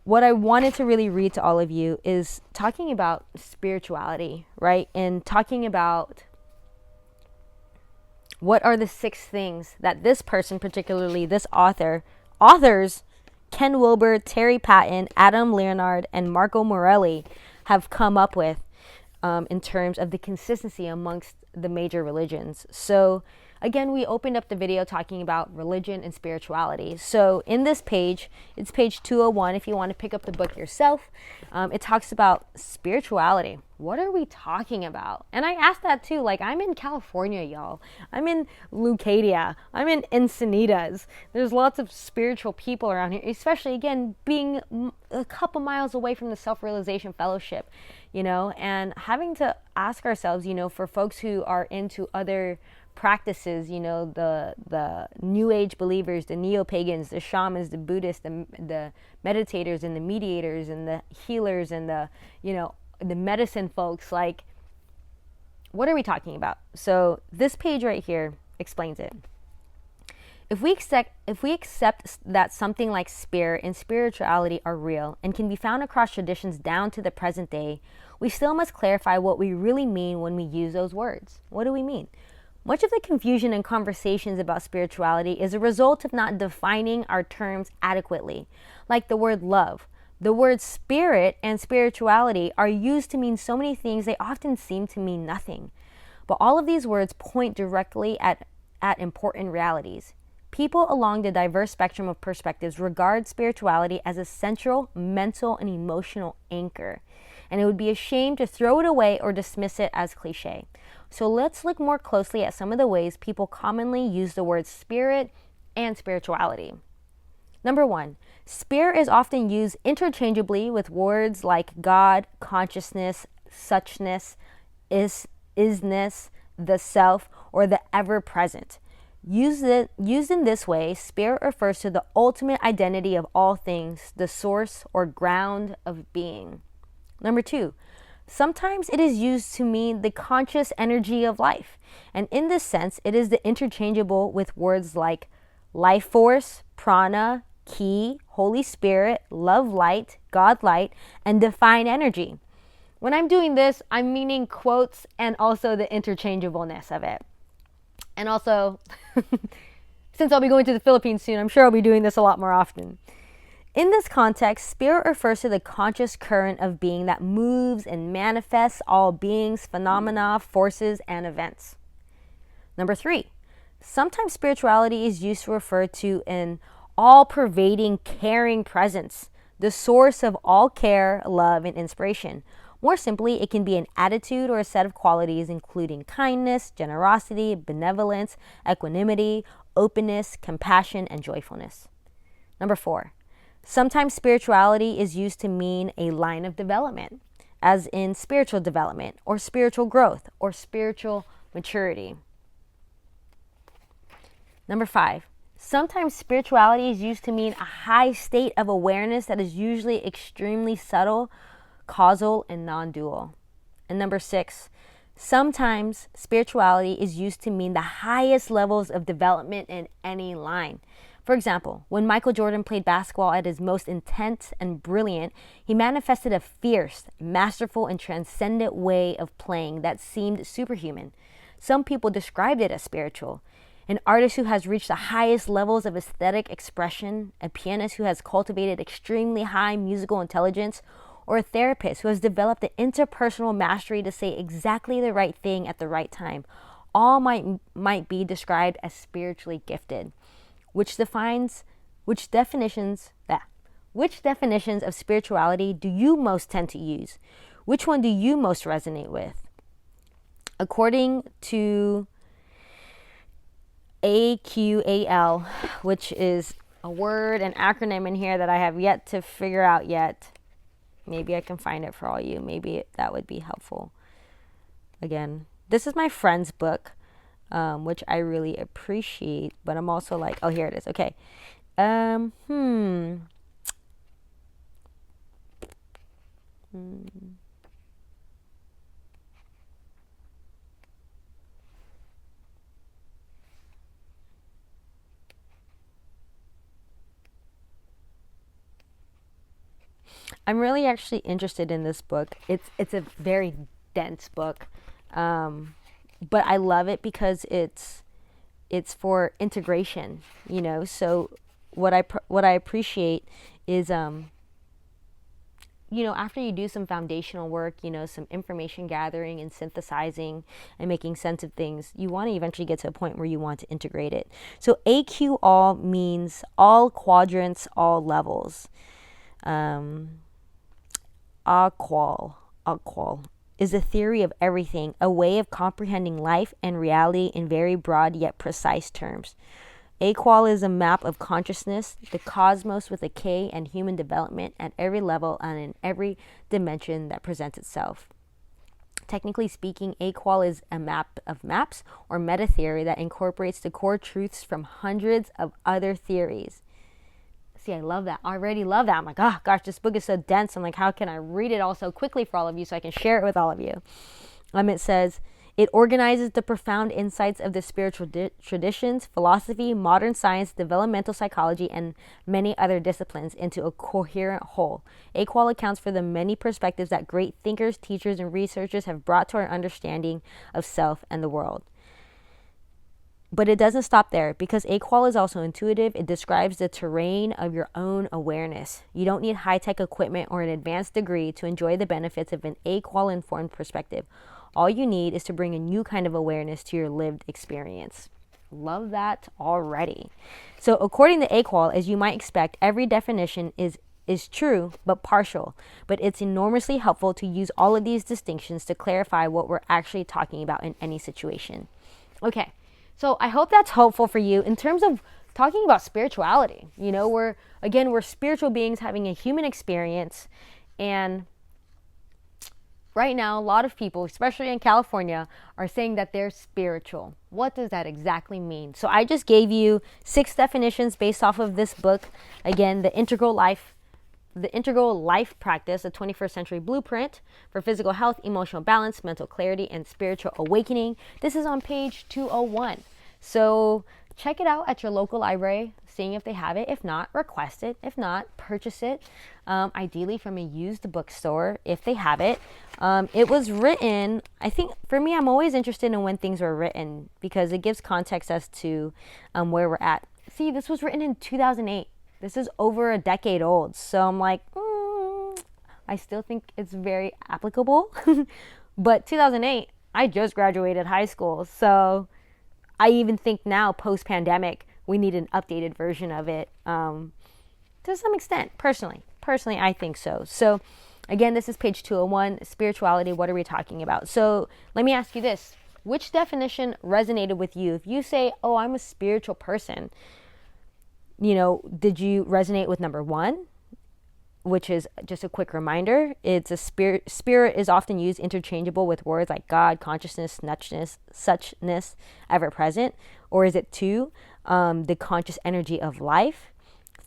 what I wanted to really read to all of you is talking about spirituality, right? And talking about what are the 6 things that this person, particularly this authors, Ken Wilber, Terry Patton, Adam Leonard, and Marco Morelli have come up with in terms of the consistency amongst the major religions. So again, we opened up the video talking about religion and spirituality. So in this page, it's page 201 if you want to pick up the book yourself. It talks about spirituality. What are we talking about? And I asked that too. Like, I'm in California, y'all. I'm in Lucadia. I'm in Encinitas. There's lots of spiritual people around here, especially, again, being a couple miles away from the Self-Realization Fellowship, you know, and having to ask ourselves, you know, for folks who are into other practices, you know, the New Age believers, the neo-pagans, the shamans, the Buddhists, the meditators and the mediators and the healers and the, you know, the medicine folks, like, what are we talking about? So this page right here explains it. If we accept that something like spirit and spirituality are real and can be found across traditions down to the present day, we still must clarify what we really mean when we use those words. What do we mean? Much of the confusion in conversations about spirituality is a result of not defining our terms adequately, like the word love. The words spirit and spirituality are used to mean so many things they often seem to mean nothing. But all of these words point directly at important realities. People along the diverse spectrum of perspectives regard spirituality as a central mental and emotional anchor, and it would be a shame to throw it away or dismiss it as cliche. So let's look more closely at some of the ways people commonly use the words spirit and spirituality. Number 1, spirit is often used interchangeably with words like God, consciousness, suchness, isness, the self, or the ever-present. Used in this way, spirit refers to the ultimate identity of all things, the source or ground of being. Number 2, sometimes it is used to mean the conscious energy of life, and in this sense, it is interchangeable with words like life force, prana, ki, Holy Spirit, love light, God light, and divine energy. When I'm doing this, I'm meaning quotes and also the interchangeableness of it. And also, since I'll be going to the Philippines soon, I'm sure I'll be doing this a lot more often. In this context, spirit refers to the conscious current of being that moves and manifests all beings, phenomena, forces, and events. Number 3, sometimes spirituality is used to refer to an all-pervading, caring presence, the source of all care, love, and inspiration. More simply, it can be an attitude or a set of qualities including kindness, generosity, benevolence, equanimity, openness, compassion, and joyfulness. Number 4, sometimes spirituality is used to mean a line of development, as in spiritual development, or spiritual growth, or spiritual maturity. Number 5, sometimes spirituality is used to mean a high state of awareness that is usually extremely subtle, causal, and non-dual. And number 6, sometimes spirituality is used to mean the highest levels of development in any line. For example, when Michael Jordan played basketball at his most intense and brilliant, he manifested a fierce, masterful, and transcendent way of playing that seemed superhuman. Some people described it as spiritual. An artist who has reached the highest levels of aesthetic expression, a pianist who has cultivated extremely high musical intelligence, or a therapist who has developed the interpersonal mastery to say exactly the right thing at the right time, all might be described as spiritually gifted. Which definitions of spirituality do you most tend to use? Which one do you most resonate with? According to AQAL, which is a word, an acronym in here that I have yet to figure out yet. Maybe I can find it for all you. Maybe that would be helpful. Again, this is my friend's book, which I really appreciate, but I'm also like, oh, here it is. Okay. I'm really actually interested in this book. It's a very dense book, but I love it because it's for integration. So what I appreciate is after you do some foundational work, some information gathering and synthesizing and making sense of things, you want to eventually get to a point where you want to integrate it. So AQAL means all quadrants, all levels. AQAL is a theory of everything, a way of comprehending life and reality in very broad yet precise terms. AQAL is a map of consciousness, the cosmos with a K, and human development at every level and in every dimension that presents itself. Technically speaking, AQAL is a map of maps or meta theory that incorporates the core truths from hundreds of other theories. See, I love that. I already love that. I'm like, oh gosh, this book is so dense. I'm like, how can I read it all so quickly for all of you so I can share it with all of you? It says, it organizes the profound insights of the spiritual traditions, philosophy, modern science, developmental psychology, and many other disciplines into a coherent whole. AQAL accounts for the many perspectives that great thinkers, teachers, and researchers have brought to our understanding of self and the world. But it doesn't stop there, because AQAL is also intuitive. It describes the terrain of your own awareness. You don't need high-tech equipment or an advanced degree to enjoy the benefits of an AQAL-informed perspective. All you need is to bring a new kind of awareness to your lived experience. Love that already. So according to AQAL, as you might expect, every definition is true but partial. But it's enormously helpful to use all of these distinctions to clarify what we're actually talking about in any situation. Okay, so I hope that's helpful for you in terms of talking about spirituality. We're spiritual beings having a human experience, and right now, a lot of people, especially in California, are saying that they're spiritual. What does that exactly mean? So I just gave you 6 definitions based off of this book. Again, the Integral Life Practice, a 21st Century Blueprint for Physical Health, Emotional Balance, Mental Clarity, and Spiritual Awakening. This is on page 201. So check it out at your local library, seeing if they have it. If not, request it. If not, purchase it. Ideally from a used bookstore if they have it. It was written, I think, for me, I'm always interested in when things were written because it gives context as to where we're at. See, this was written in 2008. This is over a decade old. So I'm like, I still think it's very applicable. But 2008, I just graduated high school. So I even think now, post-pandemic, we need an updated version of it to some extent, personally. Personally, I think so. So, again, this is page 201, spirituality. What are we talking about? So, let me ask you this. Which definition resonated with you? If you say, oh, I'm a spiritual person, did you resonate with number 1? Which is just a quick reminder. It's a spirit. Spirit is often used interchangeable with words like God, consciousness, suchness, ever present. Or is it 2, the conscious energy of life?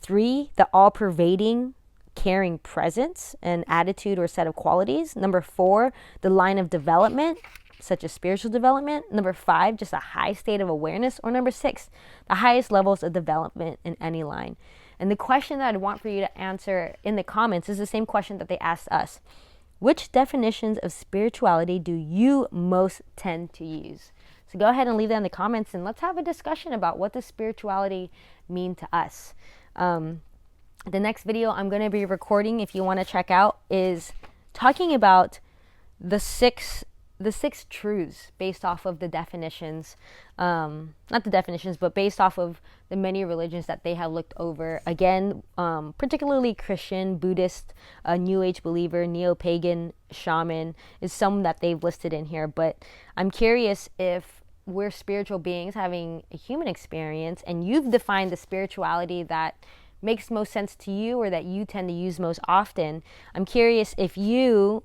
3, the all-pervading, caring presence, an attitude or set of qualities. Number 4, the line of development, such as spiritual development. Number 5, just a high state of awareness. Or number 6, the highest levels of development in any line. And the question that I want for you to answer in the comments is the same question that they asked us. Which definitions of spirituality do you most tend to use? So go ahead and leave that in the comments, and let's have a discussion about what does spirituality mean to us. The next video I'm going to be recording, if you want to check out, is talking about the six truths based off of the definitions, not the definitions, but based off of the many religions that they have looked over. Again, particularly Christian, Buddhist, New Age believer, neo-pagan, shaman is some that they've listed in here. But I'm curious if we're spiritual beings having a human experience, and you've defined the spirituality that makes most sense to you or that you tend to use most often. I'm curious if you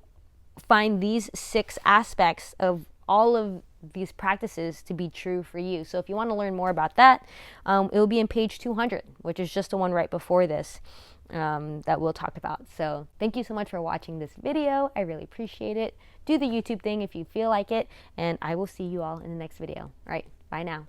find these 6 aspects of all of these practices to be true for you. So if you want to learn more about that, it will be in page 200, which is just the one right before this that we'll talk about. So thank you so much for watching this video. I really appreciate it. Do the YouTube thing if you feel like it, and I will see you all in the next video. All right, bye now.